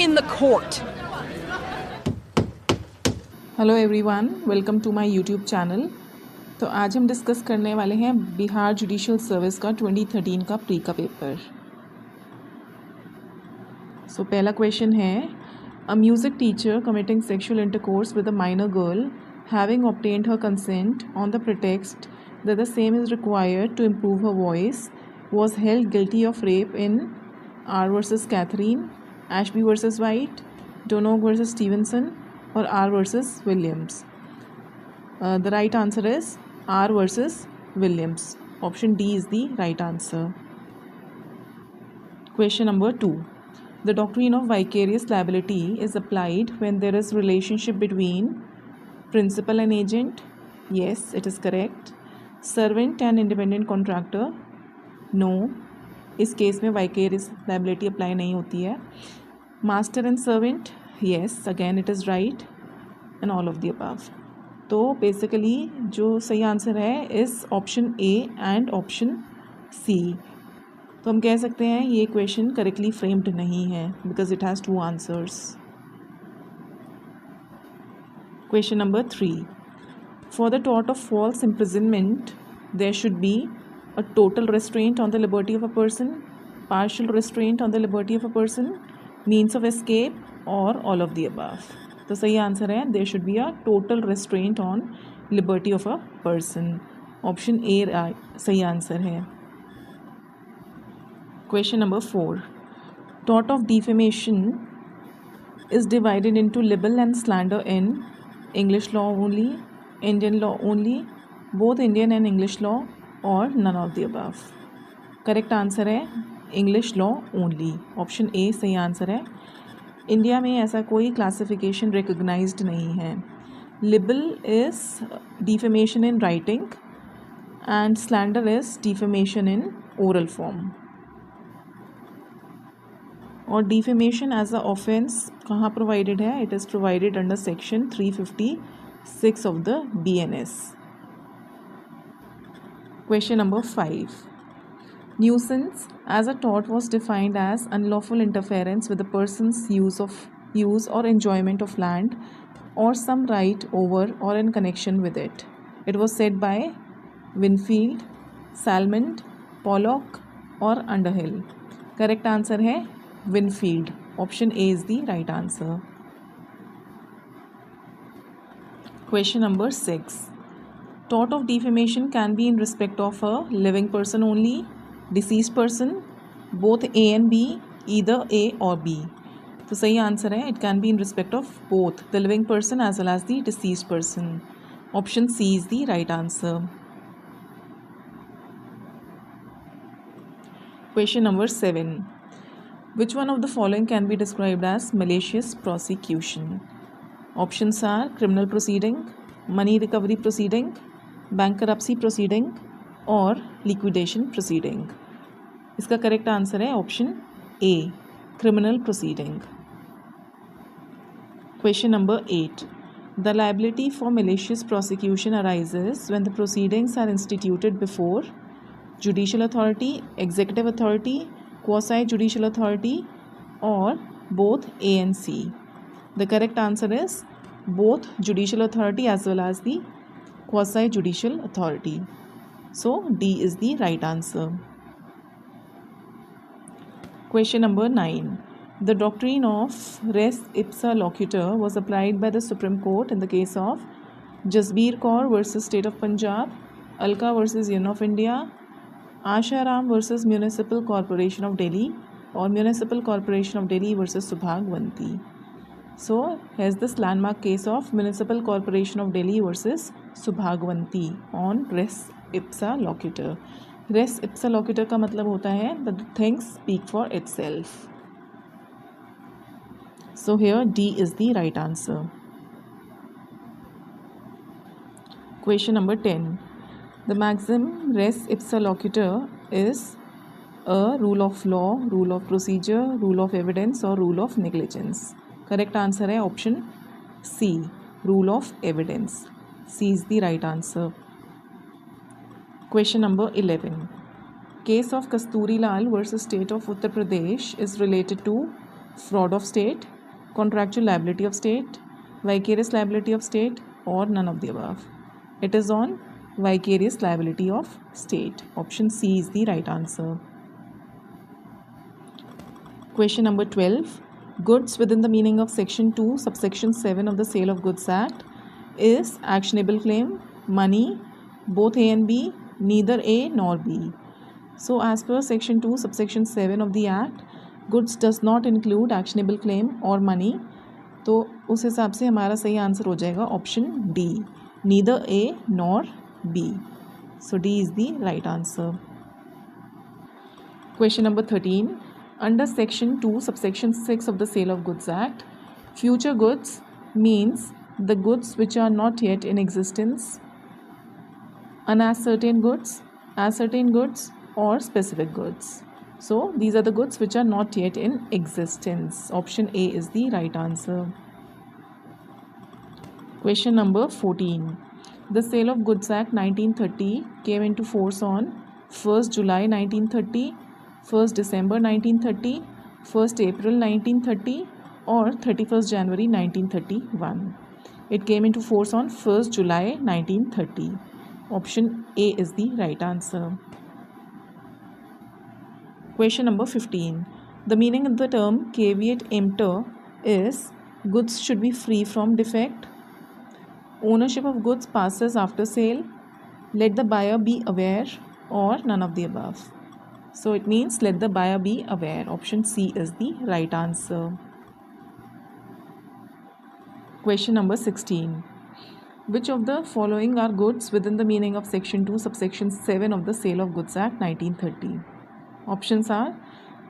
in the court. Hello everyone, welcome to my YouTube channel. तो आज हम discuss करने वाले हैं बिहार जुडिशियल सर्विस का 2013 का प्री का पेपर। सो पहला क्वेश्चन है, a music teacher committing sexual intercourse with a minor girl having obtained her consent on the pretext that the same is required to improve her voice was held guilty of rape in R versus Catherine, Ashby versus White, Donog versus Stevenson, or R versus Williams. The right answer is R versus Williams. Option D is the right answer. Question number 2. The doctrine of vicarious liability is applied when there is relationship between principal and agent. Yes, it is correct. Servant and independent contractor. No, इस case में vicarious liability apply नहीं होती है. Master and servant, yes, again it is right and all of the above. तो basically जो सही answer है इस option A and option C. तो हम कह सकते हैं ये क्वेश्चन करेक्टली फ्रेम्ड नहीं है because it has two answers. Question number 3. For the tort of false imprisonment there should be a total restraint on the liberty of a person, partial restraint on the liberty of a person, means of escape, or all of the above. तो सही answer है there should be a total restraint on liberty of a person. Option A सही answer है. Question number 4. Tort of defamation is divided into libel and slander in English law only, Indian law only, both Indian and English law, और none of the above. Correct answer है English law only. Option A सही answer है. India में ऐसा कोई classification recognised नहीं है. Label is defamation in writing and slander is defamation in oral form. और डिफेमेशन एज अ ऑफेंस कहाँ प्रोवाइडेड है? It is provided under section 356 of the BNS. Question number 5. Nuisance as a tort was defined as unlawful interference with a person's use or enjoyment of land or some right over or in connection with it. It was said by Winfield, Salmond, Pollock or Underhill. Correct answer है Winfield. Option A is the right answer. Question number 6. Tort of defamation can be in respect of a living person only, deceased person, both A and B, either A or B. तो सही answer है it can be in respect of both the living person as well as the deceased person. Option C is the right answer. Question number 7. Which one of the following can be described as malicious prosecution? Options are criminal proceeding, money recovery proceeding, bankruptcy proceeding और liquidation proceeding. इसका correct answer है option A, criminal proceeding. Question number 8. The liability for malicious prosecution arises when the proceedings are instituted before judicial authority, executive authority, quasi-judicial authority or both A and C. The correct answer is both judicial authority as well as the quasi-judicial authority. So D is the right answer. Question number 9. The doctrine of res ipsa loquitur was applied by the Supreme Court in the case of Jasbir Kaur versus State of Punjab, Alka versus Union of India, Asha Ram versus Municipal Corporation of Delhi, or Municipal Corporation of Delhi versus Subhagwanti. So here's this landmark case of Municipal Corporation of Delhi versus Subhagwanti on res ipsa loquitur. Res ipsa loquitur का मतलब होता है that the things speak for itself. So here D is the right answer. Question number 10. The maxim res ipsa loquitur is a rule of law, rule of procedure, rule of evidence or rule of negligence. Correct answer है option C, rule of evidence. C is the right answer. Question number 11. Case of Kasturi Lal versus State of Uttar Pradesh is related to fraud of state, contractual liability of state, vicarious liability of state, or none of the above? It is on vicarious liability of state. Option C is the right answer. Question number 12. Goods within the meaning of section 2 subsection 7 of the Sale of Goods Act is actionable claim, money, both A and B, neither A nor B. So as per section 2 subsection 7 of the act, goods does not include actionable claim or money. तो उस हिसाब से हमारा सही answer हो जाएगा option D, neither A nor B. So D is the right answer. Question number 13. Under section 2 subsection 6 of the Sale of Goods Act, future goods means the goods which are not yet in existence, unascertained goods, ascertained goods, or specific goods. So these are the goods which are not yet in existence. Option A is the right answer. Question number 14. The Sale of Goods Act 1930 came into force on 1st July 1930, 1st December 1930, 1st April 1930, or 31st January 1931. It came into force on 1st July 1930. Option A is the right answer. Question number 15. The meaning of the term caveat emptor is goods should be free from defect, ownership of goods passes after sale, let the buyer be aware, or none of the above. So it means let the buyer be aware. Option C is the right answer. Question number 16. Which of the following are goods within the meaning of section 2 subsection 7 of the Sale of Goods Act 1930? Options are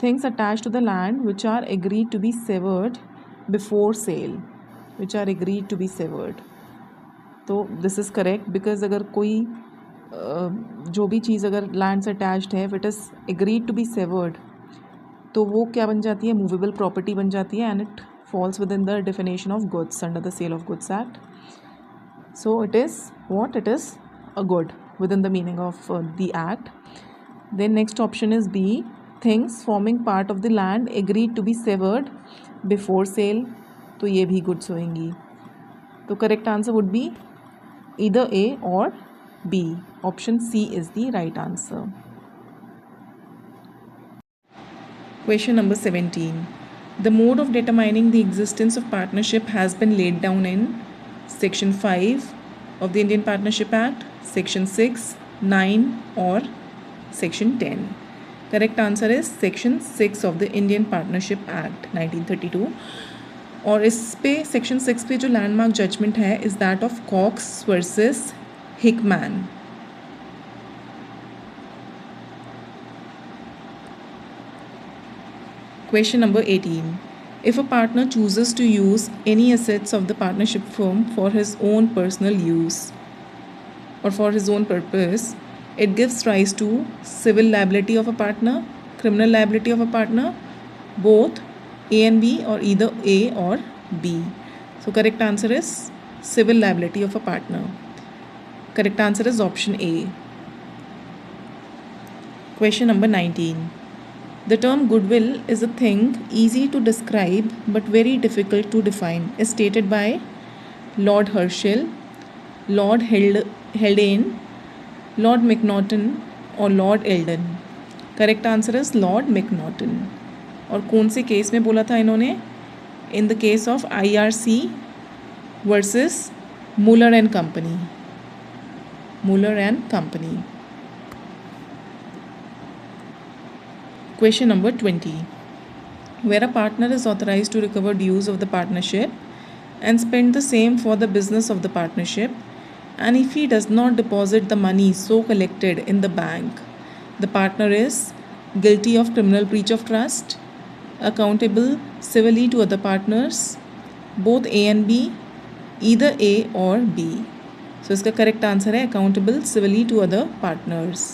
things attached to the land which are agreed to be severed before sale, which are agreed to be severed. तो this is correct because अगर कोई जो भी चीज़ अगर land से attached है, it is agreed to be severed, तो वो क्या बन जाती है, मूवेबल प्रॉपर्टी बन जाती है, and it falls within the definition of goods under the sale of goods act. So it is what, it is a good within the meaning of the act. Then next option is B, things forming part of the land agreed to be severed before sale, तो ये भी goods होएंगी. तो correct answer would be either A or B. Option C is the right answer. Question number 17. The mode of determining the existence of partnership has been laid down in Section 5 of the Indian Partnership Act, Section 6, 9 or Section 10. Correct answer is Section 6 of the Indian Partnership Act 1932. और इस पे section 6 पे जो landmark judgment है is that of Cox versus Hickman. Question number 18. If a partner chooses to use any assets of the partnership firm for his own personal use or for his own purpose, it gives rise to civil liability of a partner, criminal liability of a partner, both A and B, or either A or B. So correct answer is civil liability of a partner. Correct answer is option A. Question number 19. The term goodwill is a thing easy to describe but very difficult to define, is stated by Lord Herschel, Lord Haldane, Lord Macnaghten or Lord Eldon. Correct answer is Lord Macnaghten. और कौन से case में बोला था इन्होंने? In the case of IRC versus Müller and company. Müller and company. Question number 20. Where a partner is authorized to recover dues of the partnership and spend the same for the business of the partnership, and if he does not deposit the money so collected in the bank, the partner is guilty of criminal breach of trust, accountable civilly to other partners, both A and B, either A or B. So इसका correct answer है accountable civilly to other partners.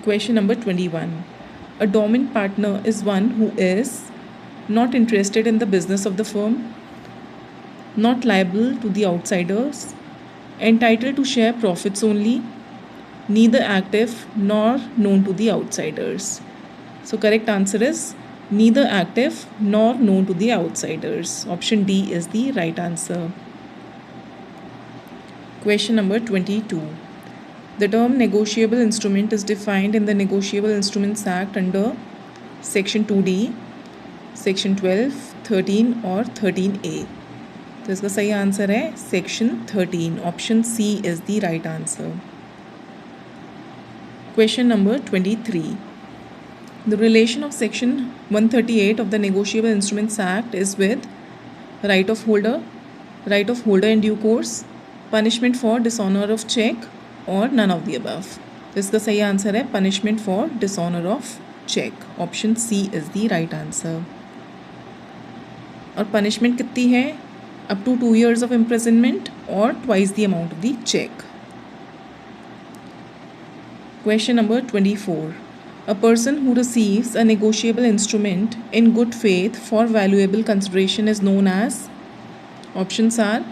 Question number 21. A dormant partner is one who is not interested in the business of the firm, not liable to the outsiders, entitled to share profits only, neither active nor known to the outsiders. So correct answer is neither active nor known to the outsiders. Option D is the right answer. Question number 22. The term negotiable instrument is defined in the Negotiable Instruments Act under Section 2D, Section 12, 13 और 13A. तो इसका सही answer है Section 13. Option C is the right answer. Question number 23. The relation of Section 138 of the Negotiable Instruments Act is with right of holder in due course, punishment for dishonor of check, और none of the above. तो इसका सही answer है punishment for dishonor of check. Option C is the right answer. और punishment कितनी है? Up to 2 years of imprisonment or twice the amount of the check. Question number 24. A person who receives a negotiable instrument in good faith for valuable consideration is known as. Options are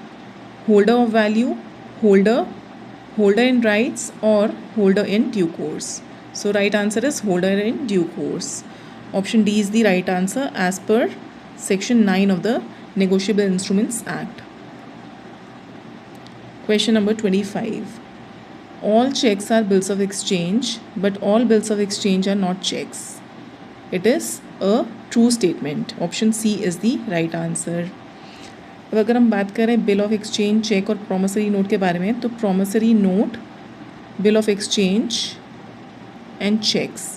holder of value, holder in rights, or holder in due course. So right answer is holder in due course. Option D is the right answer as per Section 9 of the Negotiable Instruments Act. Question number 25. All checks are bills of exchange, but all bills of exchange are not checks. It is a true statement. Option C is the right answer. अब अगर हम बात करें bill of exchange, cheque और promissory note के बारे में, तो promissory note, bill of exchange and cheques.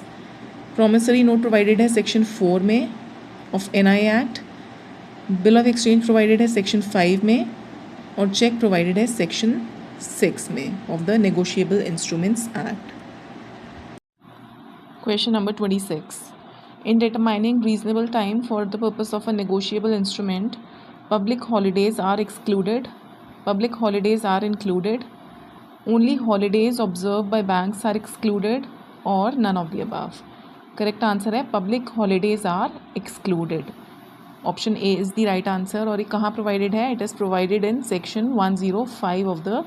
Promissory note provided है सेक्शन 4 में of NI act, bill of exchange provided है सेक्शन 5 में, और चेक प्रोवाइडेड है सेक्शन 6 में of the negotiable instruments act. Question number 26. In determining reasonable time for the purpose of a negotiable instrument, public holidays are excluded, public holidays are included, only holidays observed by banks are excluded, or none of the above. Correct answer है public holidays are excluded. Option A is the right answer. और ये कहाँ provided है? It is provided in section 105 of the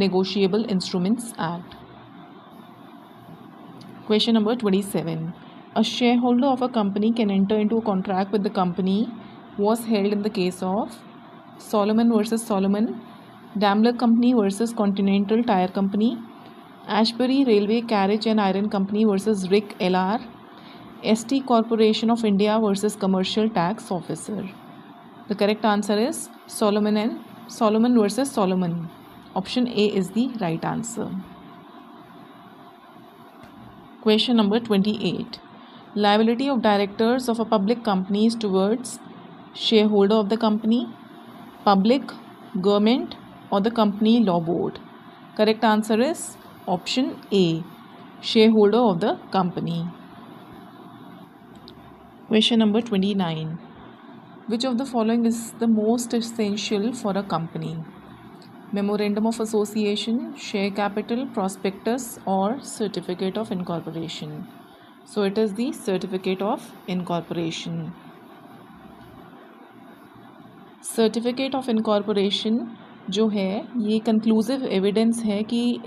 Negotiable Instruments Act. Question number 27. A shareholder of a company can enter into a contract with the company was held in the case of Solomon versus Solomon, Daimler Company versus Continental Tire Company, Ashbury Railway Carriage and Iron Company versus Rick LR, ST Corporation of India versus Commercial Tax Officer. The correct answer is Solomon versus Solomon. Option A is the right answer. Question number 28. Liability of directors of a public company is towards shareholder of the company, public, government, or the company law board. Correct answer is option A, shareholder of the company. Question number 29. Which of the following is the most essential for a company? Memorandum of Association, share capital, prospectus, or certificate of incorporation. So it is the certificate of incorporation. Certificate of incorporation जो है ये conclusive evidence है कि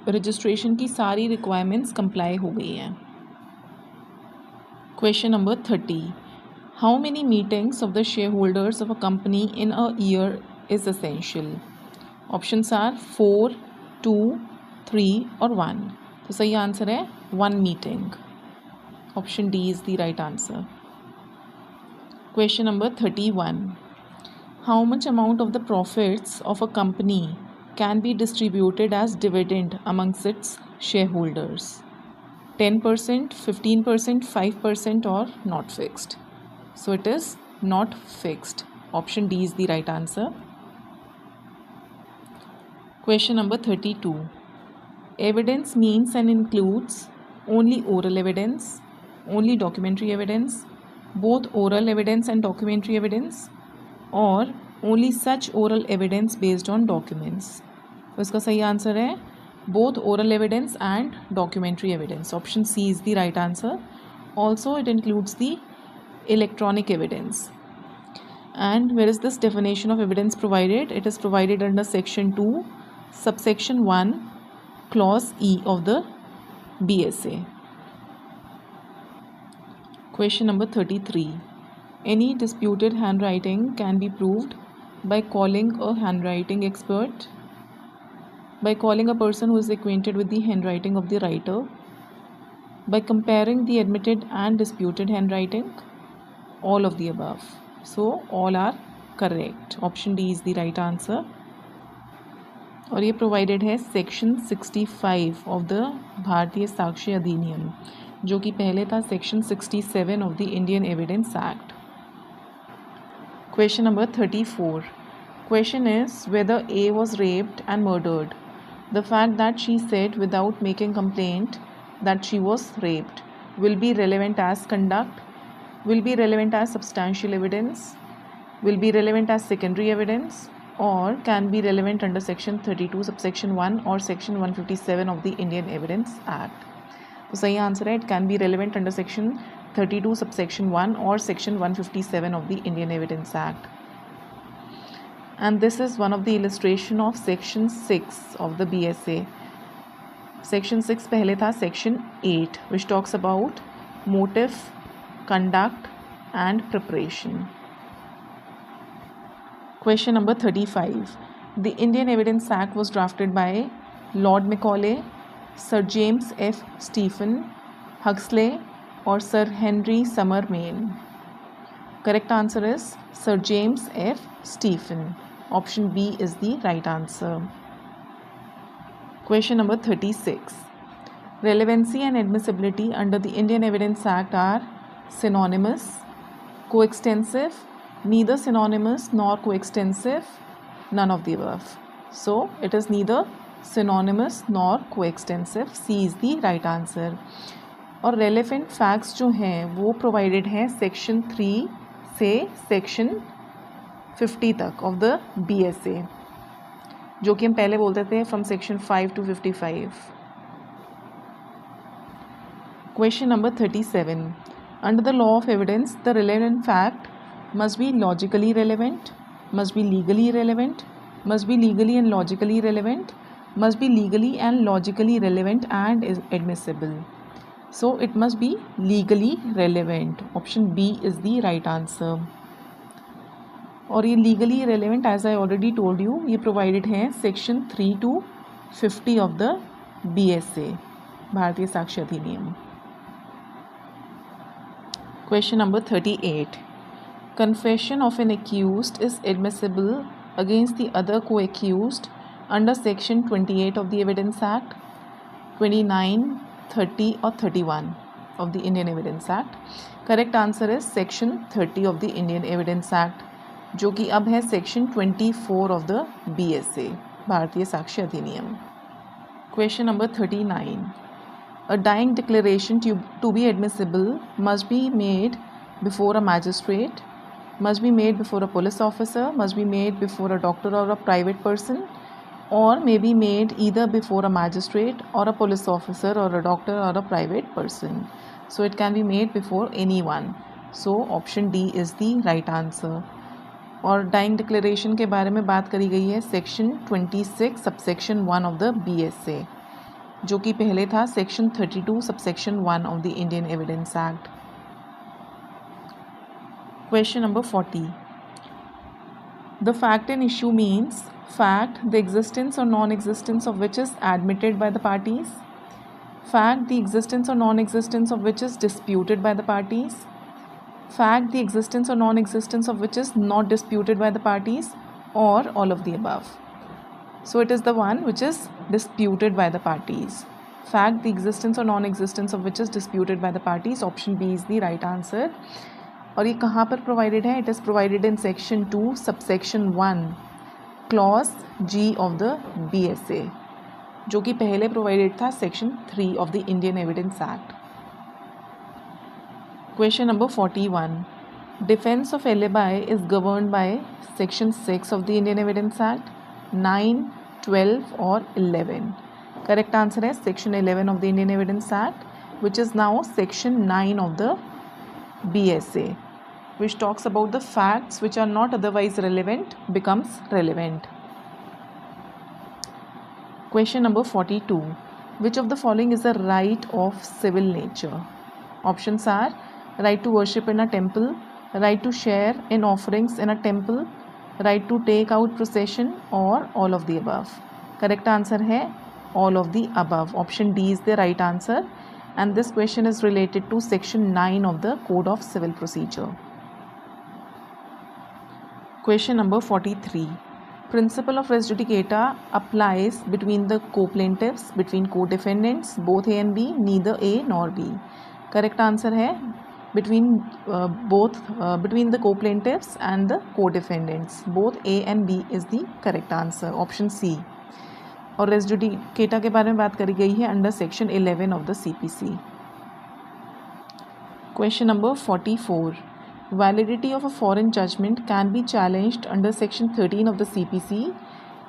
registration की सारी requirements comply हो गई हैं. Question number 30. How many meetings of the shareholders of a company in a year is essential? Options are 4, 2, 3 और 1. तो सही आंसर है 1 meeting. Option D is the right answer. Question number 31. How much amount of the profits of a company can be distributed as dividend amongst its shareholders? 10%, 15%, 5% or not fixed? So it is not fixed. Option D is the right answer. Question number 32. Evidence means and includes only oral evidence, only documentary evidence, both oral evidence and documentary evidence, और only such oral evidence based on documents. तो इसका सही answer है both oral evidence and documentary evidence. Option C is the right answer. Also it includes the electronic evidence. And where is this definition of evidence provided? It is provided under section 2 subsection 1 clause E of the BSA. Question number 33. Any disputed handwriting can be proved by calling a handwriting expert, by calling a person who is acquainted with the handwriting of the writer, by comparing the admitted and disputed handwriting, all of the above. So all are correct. Option D is the right answer. और ये provided है section 65 of the भारतीय साक्ष्य अधिनियम, जो कि पहले था section 67 of the Indian evidence act. Question number 34. Question is whether A was raped and murdered. The fact that she said without making complaint that she was raped will be relevant as conduct, will be relevant as substantial evidence, will be relevant as secondary evidence, or can be relevant under section 32 subsection 1 or section 157 of the Indian Evidence Act. तो सही answer है, it can be relevant under section 32 subsection 1 or section 157 of the Indian Evidence Act. And this is one of the illustration of section 6 of the BSA. Section 6 पहले था section 8 which talks about motive, conduct and preparation. Question number 35. The Indian Evidence Act was drafted by Lord Macaulay, Sir James F. Stephen, Huxley or Sir Henry Summer Maine. Correct answer is Sir James F. Stephen. Option B is the right answer. Question number 36. Relevancy and admissibility under the Indian Evidence Act are synonymous, coextensive, neither synonymous nor coextensive, none of the above. So it is neither synonymous nor coextensive. C is the right answer. और relevant facts जो हैं वो provided हैं section 3 से section 50 तक of the BSA, जो कि हम पहले बोलते थे from section 5 to 55. Question number 37. Under the law of evidence, the relevant fact must be logically relevant, must be legally relevant, must be legally and logically relevant, must be legally and logically relevant and is admissible. So it must be legally relevant. Option B is the right answer. और ये legally relevant as I already told you ये provided हैं section 3 to 50 of the BSA भारतीय साक्ष्य अधिनियम. Question number 38. Confession of an accused is admissible against the other co-accused under section 28 of the Evidence Act, 29, 30 or 31 of the Indian Evidence Act. Correct answer is section 30 of the Indian Evidence Act, जो कि अब है section 24 of the BSA भारतीय साक्ष्य अधिनियम. Question number 39. A dying declaration to be admissible must be made before a magistrate, must be made before a police officer, must be made before a doctor or a private person, or may be made either before a magistrate or a police officer or a doctor or a private person. So it can be made before anyone. So option D is the right answer. और dying declaration के बारे में बात करी गई है section 26 subsection 1 of the BSA, जो कि पहले था section 32 subsection 1 of the Indian evidence act. Question number 40. The fact in issue means fact the existence or non-existence of which is admitted by the parties, fact the existence or non-existence of which is disputed by the parties, fact the existence or non-existence of which is not disputed by the parties, or all of the above. So it is the one which is disputed by the parties. Fact the existence or non-existence of which is disputed by the parties. Option B is the right answer. और ये कहाँ पर provided है? It is provided in section 2 subsection 1 clause G of the BSA, जो कि पहले provided था section 3 of the Indian evidence act. Question number 41. Defence of alibi is governed by section 6 of the Indian evidence act, 9, 12 और 11. Correct answer है section 11 of the Indian evidence act, which is now section 9 of the BSA, which talks about the facts which are not otherwise relevant becomes relevant. Question number 42. Which of the following is a right of civil nature? Options are right to worship in a temple, right to share in offerings in a temple, right to take out procession, or all of the above. Correct answer है all of the above. Option D is the right answer, and this question is related to section 9 of the Code of Civil Procedure. Question number 43. Principle of res judicata applies between the co-plaintiffs, between co-defendants, both A and B, neither A nor B. Correct answer है between between the co-plaintiffs and the co-defendants. Both A and B is the correct answer. Option C. और race judicata के बारे में बात करी गई है under section 11 of the CPC. Question number 44. Validity of a foreign judgment can be challenged under section 13 of the CPC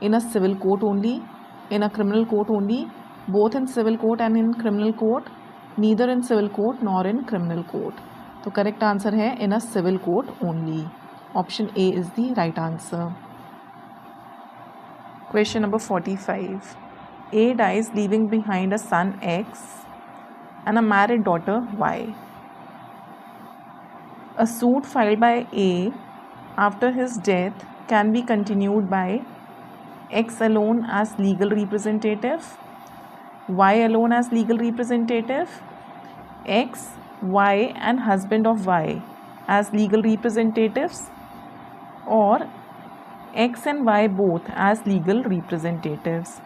in a civil court only, in a criminal court only, both in civil court and in criminal court, neither in civil court nor in criminal court. तो correct answer है in a civil court only. Option A is the right answer. Question number 45. A dies leaving behind a son X and a married daughter Y. A suit filed by A after his death can be continued by X alone as legal representative, Y alone as legal representative, X, Y and husband of Y as legal representatives, or X and Y both as legal representatives.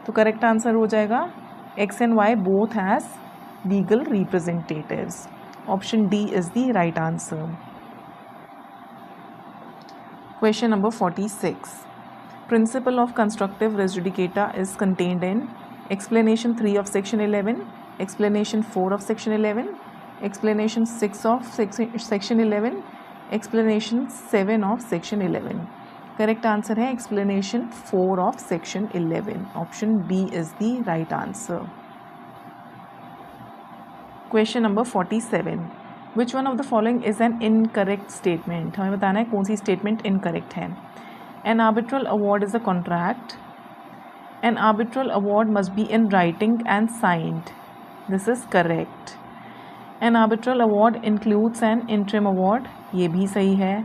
तो correct answer हो जाएगा X and Y both as legal representatives. Option D is the right answer. Question number 46. Principle of constructive res judicata is contained in explanation 3 of section 11, explanation 4 of section 11, explanation 6 of section 11, explanation 7 of section 11. Correct answer है explanation 4 of section 11. Option B is the right answer. Question number 47. Which one of the following is an incorrect statement? हमें बताना है कौन सी statement incorrect है. An arbitral award is a contract. An arbitral award must be in writing and signed. This is correct. An arbitral award includes an interim award. ये भी सही है.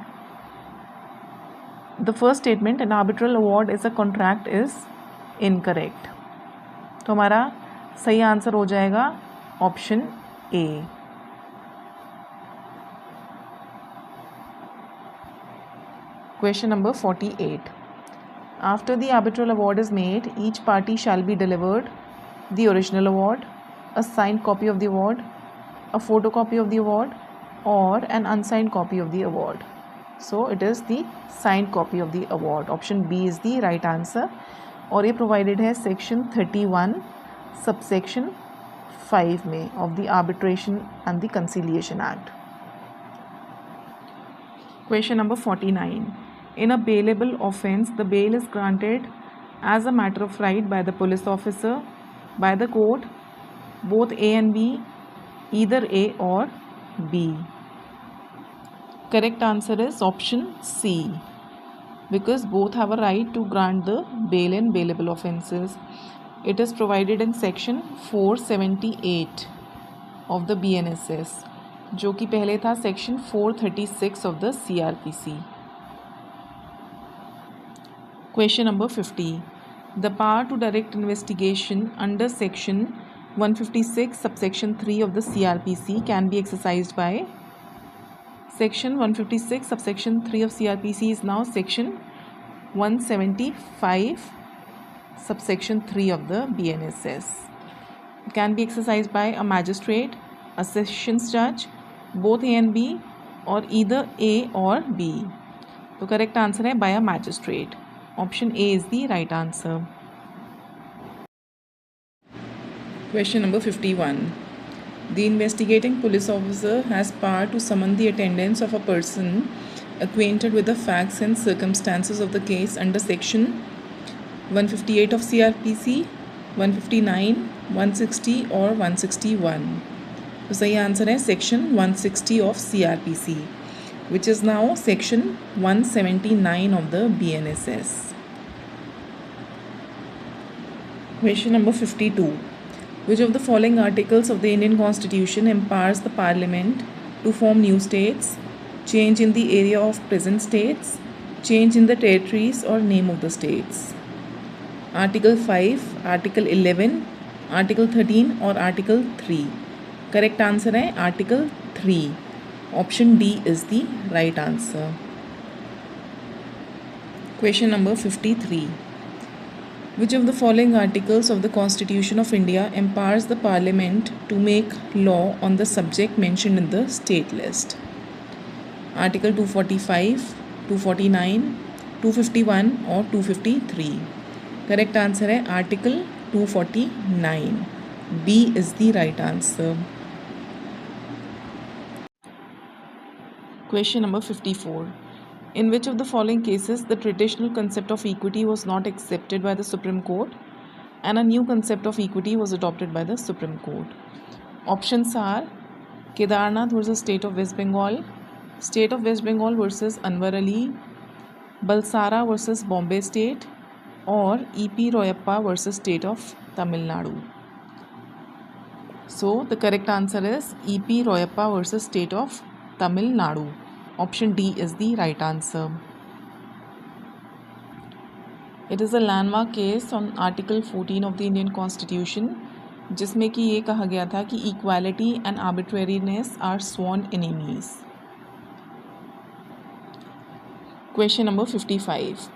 The first statement, an arbitral award is a contract, is incorrect. तो हमारा सही answer हो जाएगा option A. Question number 48. After the arbitral award is made, each party shall be delivered the original award, a signed copy of the award, a photocopy of the award, or an unsigned copy of the award. So it is the signed copy of the award. Option B is the right answer. और ये provided है section 31 subsection 5 में of the Arbitration and the Conciliation Act. Question number 49. In a bailable offence, the bail is granted as a matter of right by the police officer, by the court, both A and B, either A or B. Correct answer is option C, because both have a right to grant the bail in bailable offences. It is provided in section 478 of the BNSS, जो कि पहले था section 436 of the CRPC. Question number 50. The power to direct investigation under section 156 subsection 3 of the CRPC can be exercised by section 156 subsection 3 of CRPC is now section 175 subsection 3 of the BNSS. It can be exercised by a magistrate, a sessions judge, both A and B, or either A or B. तो correct answer है by a magistrate. Option A is the right answer. Question number 51. The investigating police officer has power to summon the attendance of a person acquainted with the facts and circumstances of the case under section 158 of CRPC, 159, 160 or 161. तो सही answer है section 160 of CRPC, which is now section 179 of the BNSS. Question number 52. Which of the following articles of the Indian Constitution empowers the Parliament to form new states, change in the area of present states, change in the territories or name of the states. Article 5, Article 11, Article 13 और Article 3. Correct answer है Article 3. Option D is the right answer. Question number 53. Which of the following articles of the Constitution of India empowers the Parliament to make law on the subject mentioned in the state list? Article 245, 249, 251 और 253. Correct answer है Article 249. B is the right answer. Question number 54. In which of the following cases the traditional concept of equity was not accepted by the Supreme Court and a new concept of equity was adopted by the Supreme Court? Options are Kedarnath versus State of West Bengal, State of West Bengal versus Anwar Ali, Balsara versus Bombay State, or E.P. Royappa versus State of Tamil Nadu. So the correct answer is E.P. Royappa versus State of Tamil Nadu. Option D is the right answer. It is a landmark case on Article 14 of the Indian Constitution, जिसमें कि ये कहा गया था कि equality and arbitrariness are sworn enemies. Question number 55.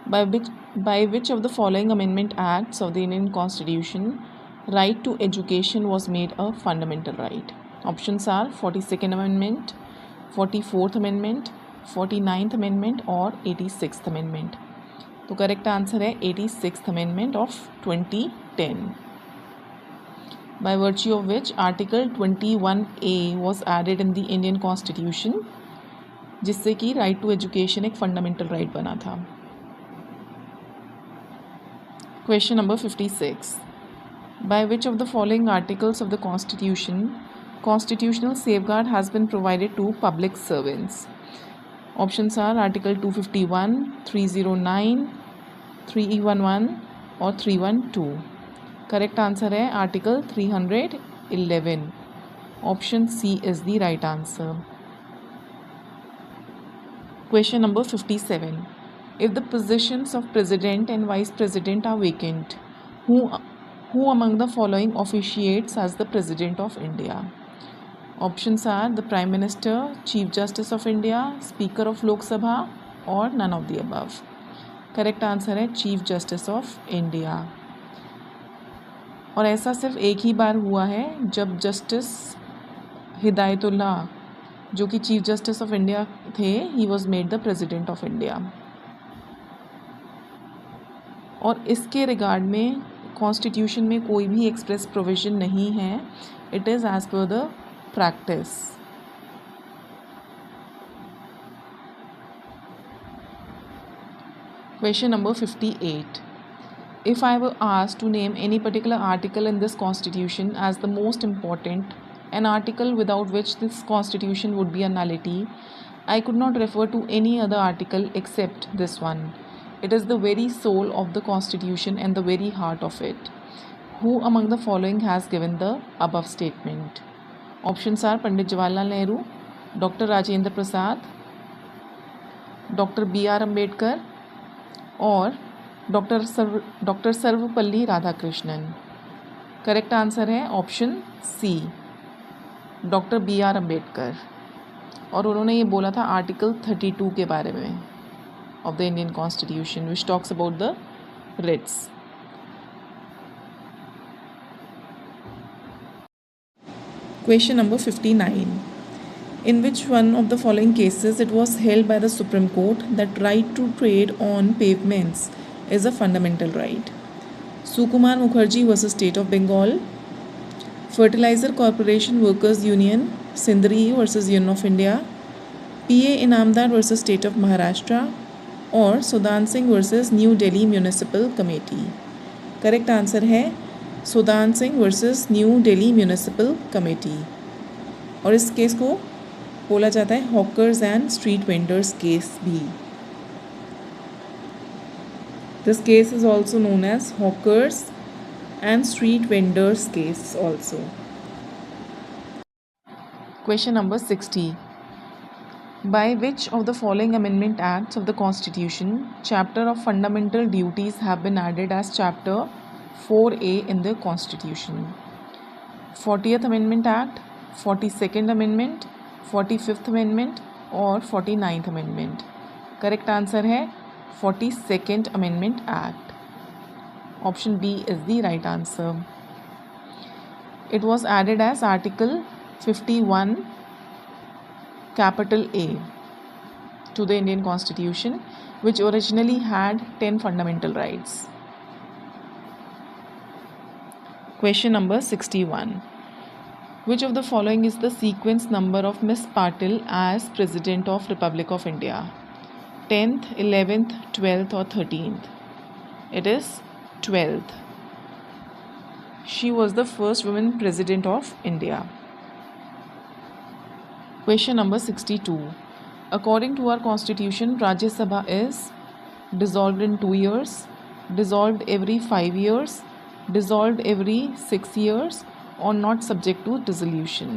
By which of the following amendment acts of the Indian Constitution right to education was made a fundamental right? Options are 42nd Amendment, 44th Amendment, 49th Amendment और 86th Amendment. तो correct answer है 86th Amendment of 2010. By virtue of which Article 21A was added in the Indian Constitution, जिससे कि right to education एक fundamental right बना था. Question number 56. By which of the following articles of the Constitution constitutional safeguard has been provided to public servants? Options are Article 251, 309, 311 और 312. Correct answer है Article 311. Option C is the right answer. Question number 57. If the positions of President and Vice President are vacant, who among the following officiates as the President of India? Options are the Prime Minister, Chief Justice of India, Speaker of Lok Sabha or none of the above. Correct answer है chief justice of India. और ऐसा सिर्फ एक ही बार हुआ है जब justice Hidayatullah जो कि चीफ जस्टिस ऑफ इंडिया थे, he was made the president of India. और इसके रिगार्ड में कॉन्स्टिट्यूशन में कोई भी एक्सप्रेस प्रोविजन नहीं है. It is as per the practice. Question number 58. If I were asked to name any particular article in this constitution as the most important, an article without which this constitution would be a nullity, I could not refer to any other article except this one. It is the very soul of the constitution and the very heart of it. Who among the following has given the above statement? Options are Pandit Jawaharlal Nehru, doctor Rajendra Prasad, doctor B.R. Ambedkar और doctor Sarvepalli Radhakrishnan. Correct answer है option C, doctor B.R. Ambedkar. और उन्होंने ये बोला था article 32 के बारे में of the Indian constitution which talks about the writs. Question number 59. In which one of the following cases it was held by the Supreme Court that right to trade on pavements is a fundamental right? Sukumar Mukherjee versus State of Bengal, Fertilizer Corporation Workers Union, Sindri versus Union of India, P.A. Inamdar versus State of Maharashtra, or Sudan Singh versus New Delhi Municipal Committee. Correct answer है Sudan Singh versus New Delhi municipal committee. और इस case को बोला जाता है hawkers and street vendors case भी. This case is also known as hawkers and street vendors case also. Question number 60. By which of the following amendment acts of the Constitution, chapter of fundamental duties have been added as chapter 4A in the Constitution? 40th Amendment Act, 42nd Amendment, 45th Amendment और 49th Amendment? Correct answer है 42nd Amendment Act. Option B is the right answer. It was added as Article 51 capital A to the Indian Constitution, which originally had 10 fundamental rights. Question number 61. Which of the following is the sequence number of Miss Patil as President of Republic of India? 10th, 11th, 12th or 13th? It is 12th. She was the first woman President of India. Question number 62. According to our Constitution, Rajya Sabha is dissolved in 2 years, dissolved every 5 years, dissolved every 6 years, or not subject to dissolution.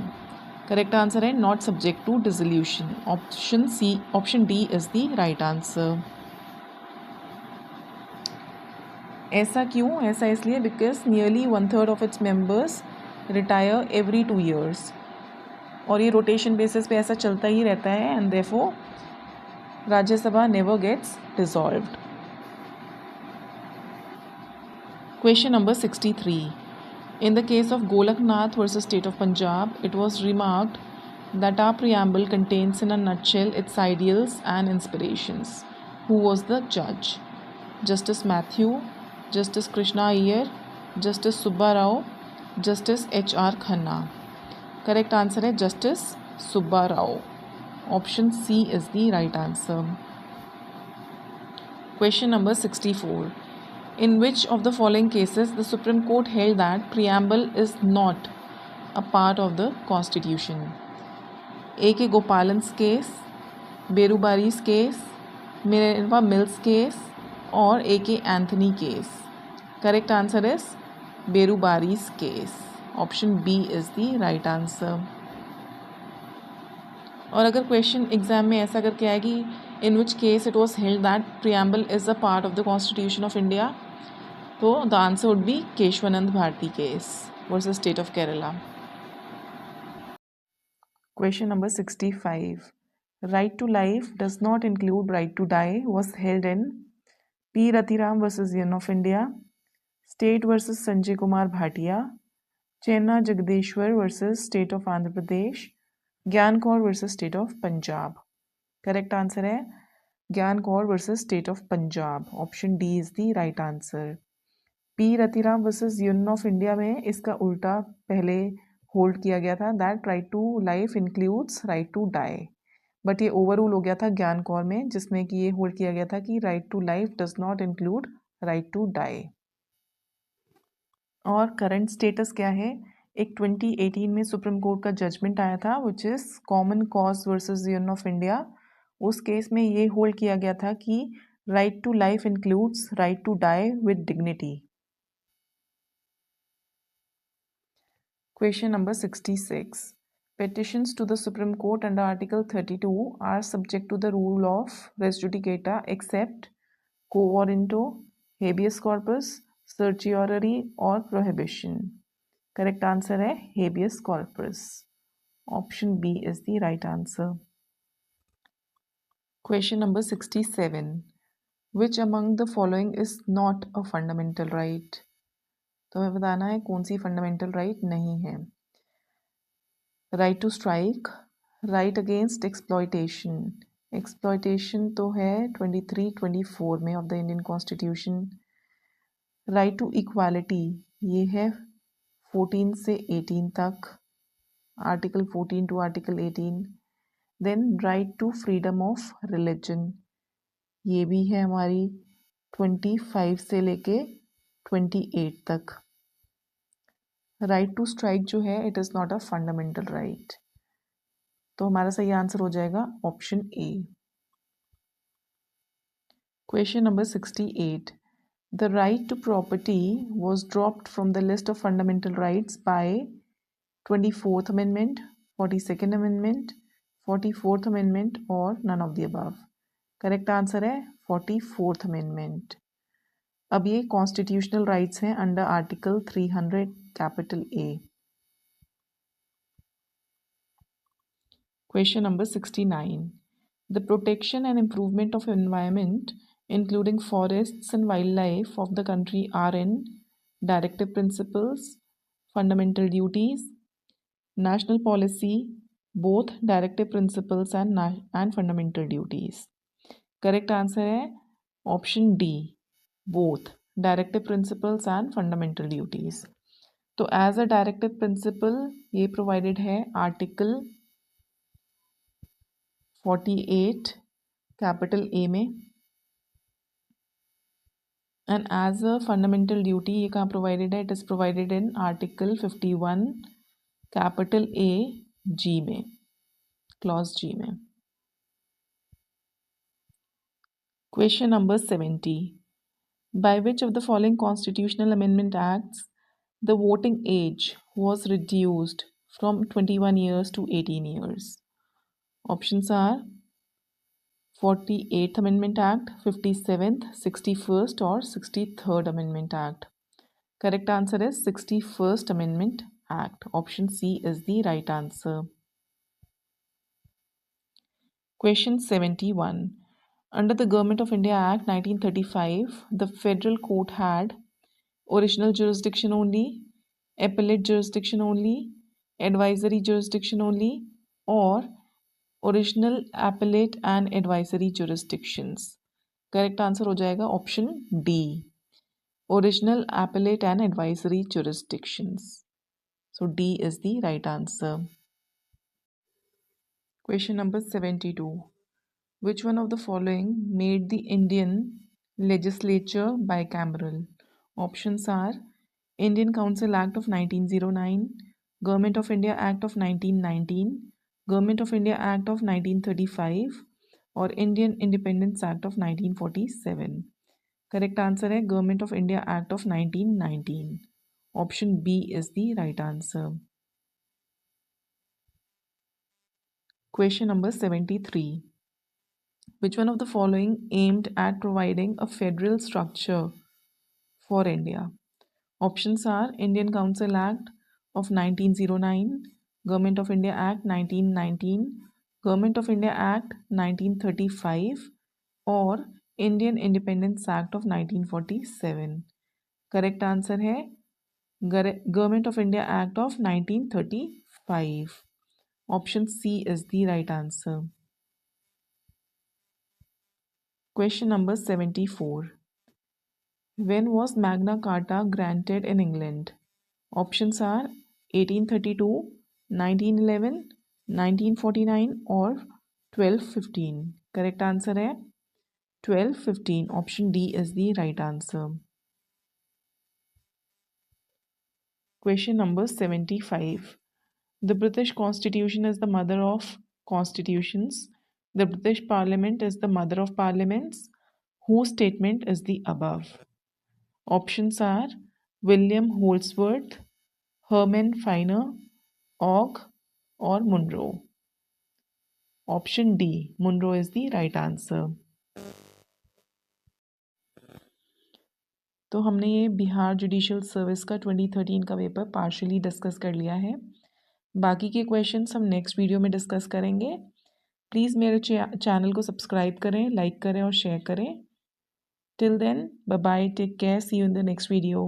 Correct answer है not subject to dissolution. Option D is the right answer. ऐसा क्यों? ऐसा इसलिए because nearly 1/3 of its members retire every 2 years. और ये rotation basis पे ऐसा चलता ही रहता है and therefore Rajya Sabha never gets dissolved. Question number 63. In the case of Golaknath versus State of Punjab, it was remarked that our preamble contains in a nutshell its ideals and inspirations. Who was the judge? Justice Matthew, Justice Krishna Iyer, Justice Subba Rao, Justice H.R. Khanna? Correct answer है Justice Subba Rao. Option C is the right answer. Question number 64. In which of the following cases the Supreme Court held that preamble is not a part of the Constitution? A.K. Gopalan's case, Berubari's case, Minerva Mills case or A.K. Anthony case? Correct answer is Berubari's case. Option B is the right answer. और अगर question exam में ऐसा करके आएगी in which case it was held that preamble is a part of the Constitution of India, तो the answer would be Keshwanand Bharti case versus State of Kerala. Question number 65. Right to life does not include right to die was held in P. Ratiram versus Union of India, State versus Sanjay Kumar Bhatia, Chenna Jagdeshwar versus State of Andhra Pradesh, Gyan Kaur versus State of Punjab? Correct answer है Gyan Kaur versus State of Punjab. Option D is the right answer. P. Ratiram versus Union of India में इसका उल्टा पहले hold किया गया था that right to life includes right to die, but ये overrule हो गया था ज्ञान कौर में जिसमें कि ये होल्ड किया गया था कि right to life does not include right to die. और करंट स्टेटस क्या है? एक 2018 में सुप्रीम कोर्ट का जजमेंट आया था which is Common Cause versus Union of India. उस केस में ये होल्ड किया गया था कि right to life includes right to die with dignity. Question number 66. Petitions to the Supreme Court under Article 32 are subject to the rule of res judicata except quo warranto, habeas corpus, certiorari or prohibition. Correct answer है habeas corpus. Option B is the right answer. Question number 67. Which among the following is not a fundamental right? तो हमें बताना है कौन सी fundamental right नहीं है. Right to strike, right against exploitation. Exploitation तो है 23-24 में of the Indian constitution. Right to equality ये है 14 से 18 तक, article 14 to article 18. Then right to freedom of religion ये भी है हमारी 25 से लेके 28 तक. राइट टू स्ट्राइक जो है it is not a fundamental right, तो हमारा सही आंसर हो जाएगा option A. Question number 68. The right to property was dropped from the list of fundamental rights by 24th amendment, 42nd Amendment, 44th Amendment और none of the above? Correct answer है 44th Amendment. अब ये constitutional rights हैं under article 300 capital A. Question number 69. The protection and improvement of environment, including forests and wildlife of the country, are in directive principles, fundamental duties, national policy, both directive principles and fundamental duties. Correct answer है option D, both directive principles and fundamental duties. तो as a directive principle ये provided है article 48 capital A में, and as a fundamental duty ये कहाँ provided है? It is provided in article 51 capital A G में, clause G में. Question number 70. By which of the following constitutional amendment acts the voting age was reduced from 21 years to 18 years? Options are 48th Amendment Act, 57th, 61st or 63rd Amendment Act. Correct answer is 61st Amendment Act. Option C is the right answer. Question 71. Under the Government of India Act 1935, the federal court had original jurisdiction only, appellate jurisdiction only, advisory jurisdiction only, or original appellate and advisory jurisdictions. Correct answer हो जाएगा option D, original appellate and advisory jurisdictions. So D is the right answer. Question number 72. Which one of the following made the Indian legislature bicameral? Options are Indian council act of 1909, government of India act of 1919, government of India act of 1935 और Indian independence act of 1947. Correct answer है government of India act of 1919. Option B is the right answer. Question number 73. Which one of the following aimed at providing a federal structure for India? Options are Indian Council Act of 1909, Government of India Act 1919, Government of India Act 1935 और Indian Independence Act of 1947. Correct answer है government of India act of 1935. Option C is the right answer. Question number 74. When was Magna Carta granted in England? Options are 1832, 1911, 1949 or 1215. Correct answer है 1215. Option D is the right answer. Question number 75. The British Constitution is the mother of constitutions. The British Parliament is the mother of parliaments. Whose statement is the above? Options are William Holdsworth, Herman Feiner, Ogg or Munro. Option D, Munro is the right answer. तो हमने ये Bihar judicial service का 2013 का paper partially discuss कर लिया है. बाकी के क्वेश्चंस हम नेक्स्ट वीडियो में डिस्कस करेंगे. प्लीज़ मेरे चैनल को सब्सक्राइब करें, लाइक करें और शेयर करें. Till then, bye bye, take care, see you in the next video.